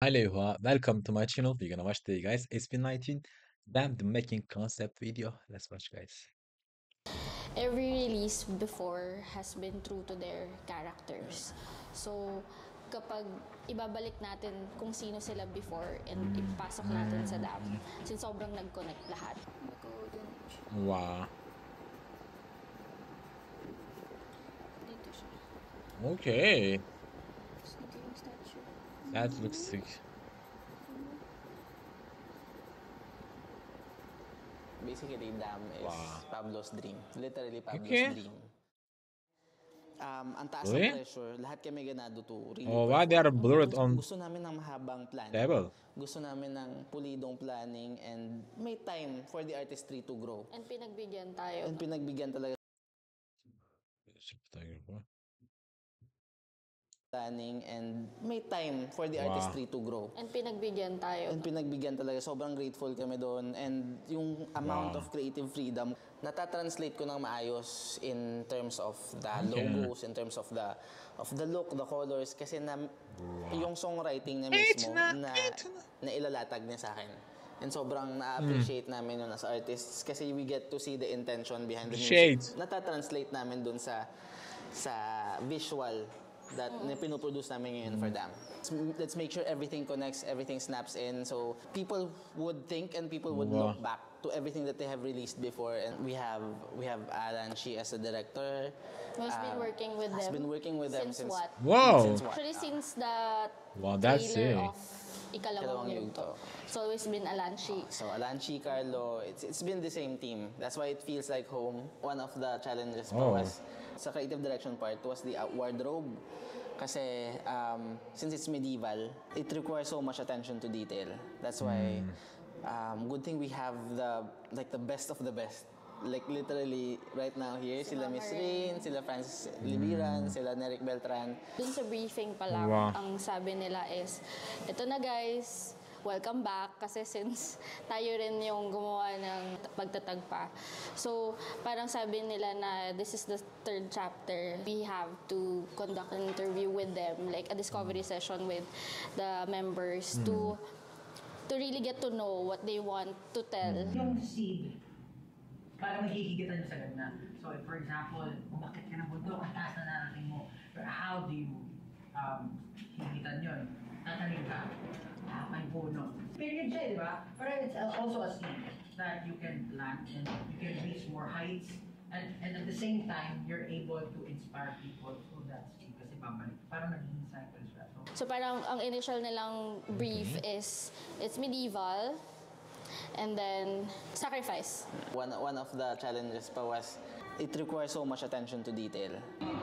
Hello, welcome to my channel. We're gonna watch the guys SB19 Damn the making concept video. Let's watch guys. Every release before has been true to their characters. So, kapag ibabalik natin kung sino sila before and ipasok natin sa dam, since sobrang nag-connect lahat. Wow. Dito siya. Okay. Dito yung statue. That looks sick. Basically, Dam is Wow. Pablo's dream. Literally, Pablo's Okay. dream. Ang taas Really? ng pressure, lahat kami ganado to really Oh, why they are perform. blurred on Gusto namin ng mahabang planning. table? Gusto namin ng pulidong planning and may time for the artistry to grow. And pinagbigyan tayo. And pinagbigyan talaga planning and may time for the Wow. artistry to grow. And pinagbigyan tayo. And pinagbigyan talaga. Sobrang grateful kami doon. And yung amount Wow. of creative freedom, natatranslate ko ng maayos in terms of the Okay. logos, in terms of the look, the colors. Kasi yung songwriting na mismo na ilalatag niya sa akin. And sobrang na-appreciate namin yun as artists kasi we get to see the intention behind the music. Natatranslate namin dun sa visual that pinuproduce namin ngayon for them. Let's make sure everything connects, everything snaps in. So people would think and people would look back to everything that they have released before. And we have Alan Shi as a director. Has been working with them. Has been working with them since what? Wow. Since what? Actually, since the Wow, that's trailer sick. of Ikalawang Yugto. It's always been Alanshi. So Alanchi, Carlo, it's been the same team. That's why it feels like home. One of the challenges pa was sa creative direction part was the wardrobe. Kasi since it's medieval, it requires so much attention to detail. That's why good thing we have the best of the best. Like literally right now here, sila Miss Rain, sila Francis Libiran, sila Neric Beltran. Dun sa briefing pa lang, Wow. ang sabi nila is, ito na guys, welcome back. Kasi since tayo rin yung gumawa ng pagtatag pa. So, parang sabi nila na this is the third chapter. We have to conduct an interview with them, like a discovery session with the members to really get to know what they want to tell. Yung seed, parang mahihigitan sa ganda. So, for example, umakit ka ng bundok, ang taas na narating mo. But how do you higitan yun? Tatanim ka, may puno. Period siya, di ba? Pero it's also a seed that you can plant and you can reach more heights. And at the same time, you're able to inspire people through that seed kasi babalik. Parang naging cycle siya. So parang ang initial nilang brief is, it's medieval, and then sacrifice. One of the challenges pa was it requires so much attention to detail. Alam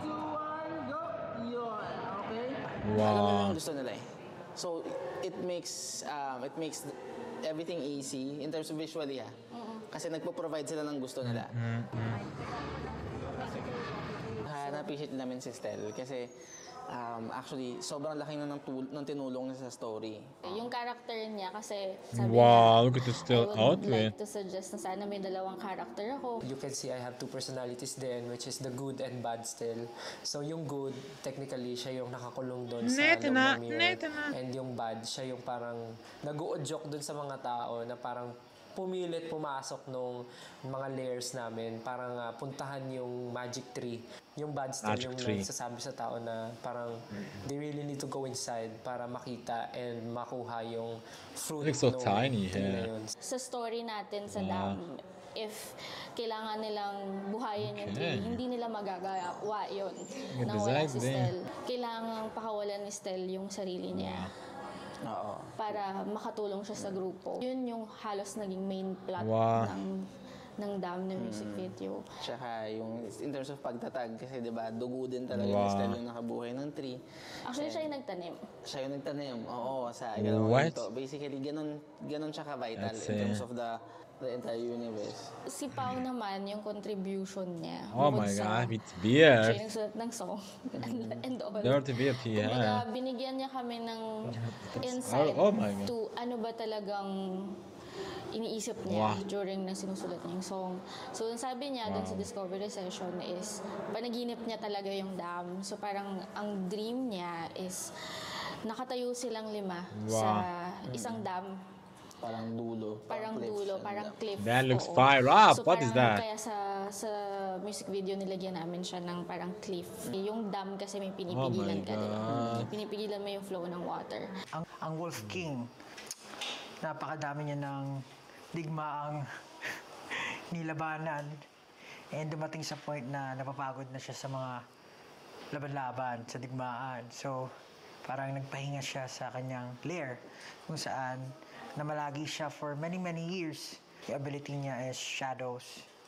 mo Wow. yung gusto nila eh. So it makes everything easy in terms of visually Kasi nagpo-provide sila ng gusto nila. Na-appreciate namin si Stel kasi actually sobrang laki na ng tinulong niya sa story. Yung character niya kasi sabi Wow, niya, look at the still I would outfit. like to suggest na sana may dalawang character ako. You can see I have two personalities then, which is the good and bad still. So yung good, technically, siya yung nakakulong doon sa loob ng mirror. And yung bad, siya yung parang nag-uudyok doon sa mga tao na parang pumilit pumasok nung mga layers namin. Parang puntahan yung magic tree. Yung bad still Magic yung tree. nagsasabi sa tao na parang they really need to go inside para makita and makuha yung fruit Looks so nung tiny, tree na yeah. yun. Sa story natin sa dam, if kailangan nilang buhayin yung tree, hindi nila magagawa yun. Good Nang wala design si din. Stel. Kailangan pakawalan ni Stel yung sarili niya. Oo. Para makatulong siya sa grupo. Yun yung halos naging main plot Wow. ng Dam na music video. Tsaka yung in terms of pagtatag kasi 'di ba dugo din talaga Wow. ni Stel yung nakabuhay ng tree. Actually, siya yung nagtanim. Siya yung nagtanim. Oo, sa What? ito. Basically ganun siya ka-vital That's in terms it. of the entire universe. Si Pao naman, yung contribution niya. Oh bukod my sa- god, it's Siya beer. yung nagsulat ng song and all. Dirty beer, yeah. Kumbaga, binigyan niya kami ng insight Oh my God. to ano ba talagang iniisip niya Wow. during na sinusulat niya yung song. So, ang sabi niya dun sa discovery session is, panaginip niya talaga yung dam. So, parang ang dream niya is nakatayo silang 5 Wow. sa isang dam. Parang dulo. Parang cliff dulo, and parang dam. cliff. That looks oo. fire up. What is parang that? Kaya sa music video nilagyan namin siya ng parang cliff. Yung dam kasi may Oh pinipigilan my ka, di ba? God. Pinipigilan mo yung flow ng water. Ang Wolf King, napakadami niya ng digmaang nilabanan. And dumating sa point na napapagod na siya sa mga laban-laban, sa digmaan. So, parang nagpahinga siya sa kanyang lair kung saan namalagi siya for many, many years. The ability niya is shadows.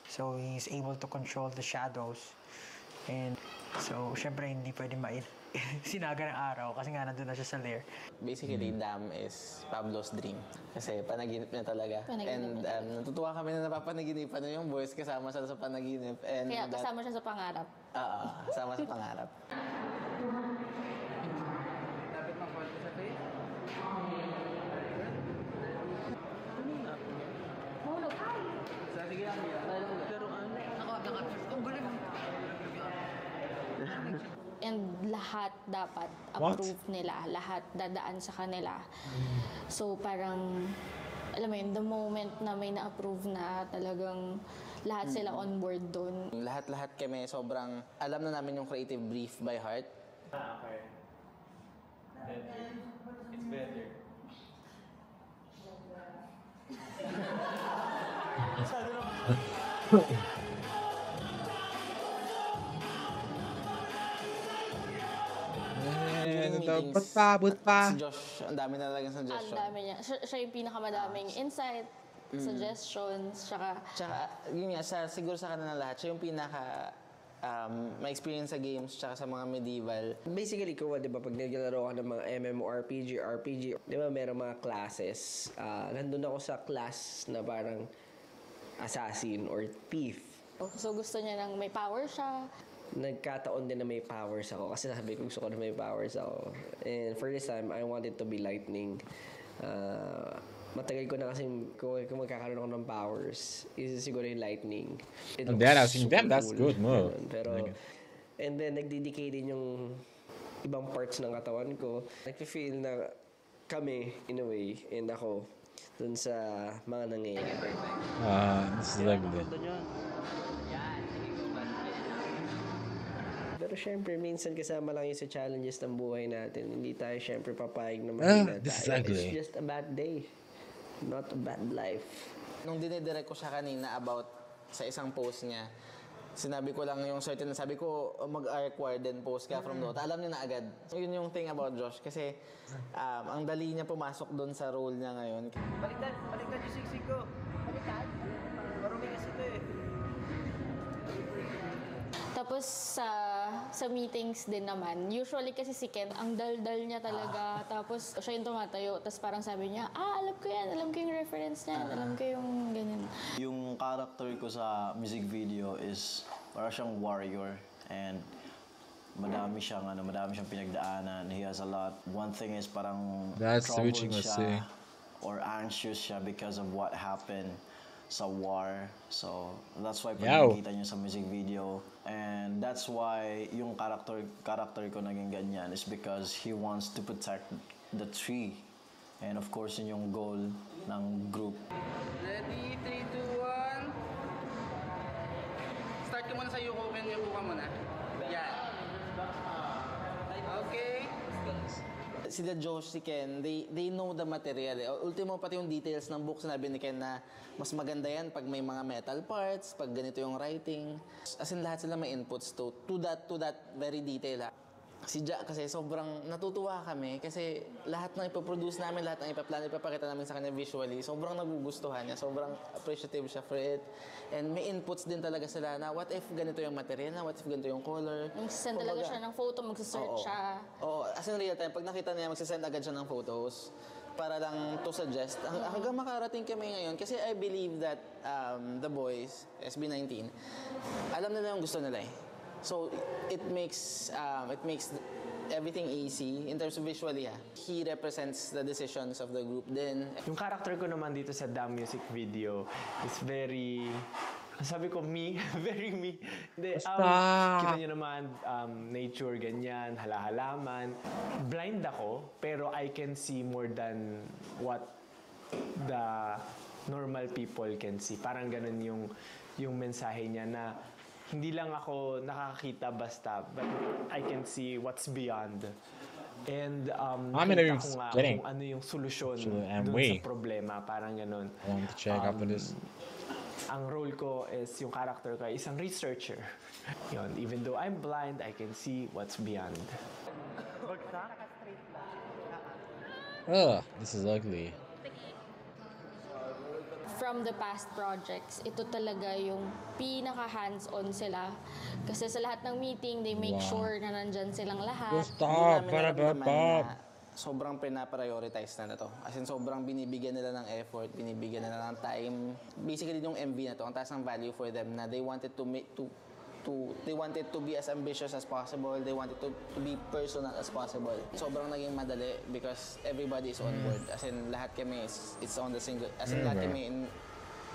So, he's able to control the shadows. And so, syempre, hindi pwede sinaga ng araw kasi nga nandun na siya sa lair. Basically, dam is Pablo's dream. Kasi panaginip niya talaga. Panaginip And niya natutuwa kami na napapanaginipan niya yung boys kasama siya sa panaginip. And Kaya kasama siya sa pangarap. kasama sa pangarap. And lahat dapat What? approve nila. Lahat dadaan sa kanila. So parang, alam mo yun, the moment na may na-approve na talagang lahat sila on board doon. Lahat-lahat kami sobrang alam na namin yung creative brief by heart. During meetings, But pa. Si Josh, ang dami na talagang Ang suggestion. dami niya. Siya yung pinakamadaming insight, suggestions, tsaka Tsaka, yun nga, siguro sa kanila lahat, siya yung pinaka ma-experience sa games tsaka sa mga medieval. Basically, kuha, di ba, pag naglalaro ka ng mga MMORPG, RPG, di ba, merong mga classes. Nandun ako sa class na parang assassin or thief. so gusto niya nang may power siya. Nagkataon din na may powers ako kasi sabi ko gusto ko na may powers ako. And for this time, I wanted to be lightning. Matagal ko na kasi kung magkakaroon ako ng powers, is siguro yung lightning. It And looks then I was thinking, super damn, that's cool. good move. Ganun. Pero, Okay. and then nagdedicate din yung ibang parts ng katawan ko. Nag-feel na kami, in a way, and ako, dun sa mga nangyayari. This is ugly. Pero syempre, minsan kasama lang yun sa challenges ng buhay natin. Hindi tayo syempre papayag na mahina this is tayo. ugly. It's just a bad day. Not a bad life. Nung dinidirect ko siya kanina about sa isang post niya, sinabi ko lang yung certain, sabi ko mag-require din post ka from Dota. Alam niya na agad. So yun yung thing about Josh kasi ang dali niya pumasok doon sa role niya ngayon. Baliktad yung siksik ko. Baliktad? Marumi kasi ito eh. Tapos sa meetings din naman, usually kasi si Ken, ang dal-dal niya talaga. Tapos siya yung tumatayo. Tapos parang sabi niya, alam ko yan, alam ko yung reference niya, alam ko yung ganyan. Yung character ko sa music video is para siyang warrior and madami siyang pinagdaanan. He has a lot. One thing is parang That's troubled switching was siya saying. or anxious siya because of what happened sa war. So that's why Yow. pag nakita niyo sa music video, and that's why yung character ko naging ganyan is because he wants to protect the tree. And of course, yun yung goal ng group. Ready? 3, 2, 1. Start ka muna sa Yuko, Ken. Yuko ka muna. Yan. Okay. Sila Josh, si Ken, they know the material. Ultimo, pati yung details ng book, sinabi ni Ken na mas maganda yan pag may mga metal parts, pag ganito yung writing. As in, lahat sila may inputs to that very detail. Si Jack kasi sobrang natutuwa kami kasi lahat ng ipoproduce namin, lahat ng ipapakita namin sa kanya visually, sobrang nagugustuhan niya, sobrang appreciative siya for it. And may inputs din talaga sila na what if ganito yung material na, what if ganito yung color. Magsasend talaga Kumbaga, siya ng photo, magsasearch Oo. siya. Oo, as in real time, pag nakita niya, magsasend agad siya ng photos para lang to suggest. Hanggang makarating kami ngayon kasi I believe that the boys, SB19, alam nila yung gusto nila eh. So it makes everything easy in terms of visually. He represents the decisions of the group. Then Yung character ko naman dito sa Damn music video is very Sabi ko, me, very me. Hindi, Basta! kita nyo naman, nature, ganyan, halahalaman. Blind ako, pero I can see more than what the normal people can see. Parang ganun yung mensahe niya na hindi lang ako nakakita basta, but I can see what's beyond. And I'm gonna nakita be ko nga getting kung ano yung solusyon actually dun Amway. sa problema, parang ganun. I want to check after this. Ang role ko is yung character ko ay isang researcher. Yun, even though I'm blind, I can see what's beyond. Ugh, this is ugly. From the past projects, ito talaga yung pinaka hands-on sila. Kasi sa lahat ng meeting, they make Wow. sure na nandyan silang lahat. Stop! Hindi namin naramdaman na sobrang pinaprioritize na to. As in, sobrang binibigyan nila ng effort, binibigyan nila ng time. Basically, yung MV na to, ang taas ng value for them na they wanted to make they wanted to be as ambitious as possible. They wanted to be personal as possible. Sobrang naging madali because everybody is on board. As in, lahat kami it's on the single. As in, lahat kami in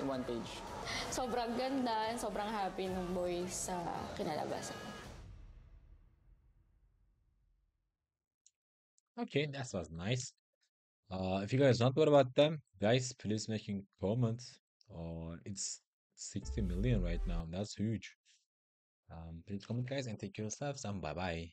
one page. Sobrang ganda and sobrang happy ng boys sa kinalabasan. Okay, that was nice. If you guys don't know about them, guys, please make a comment. It's 60 million right now. That's huge. Please comment, guys, and take care of yourselves, and bye bye.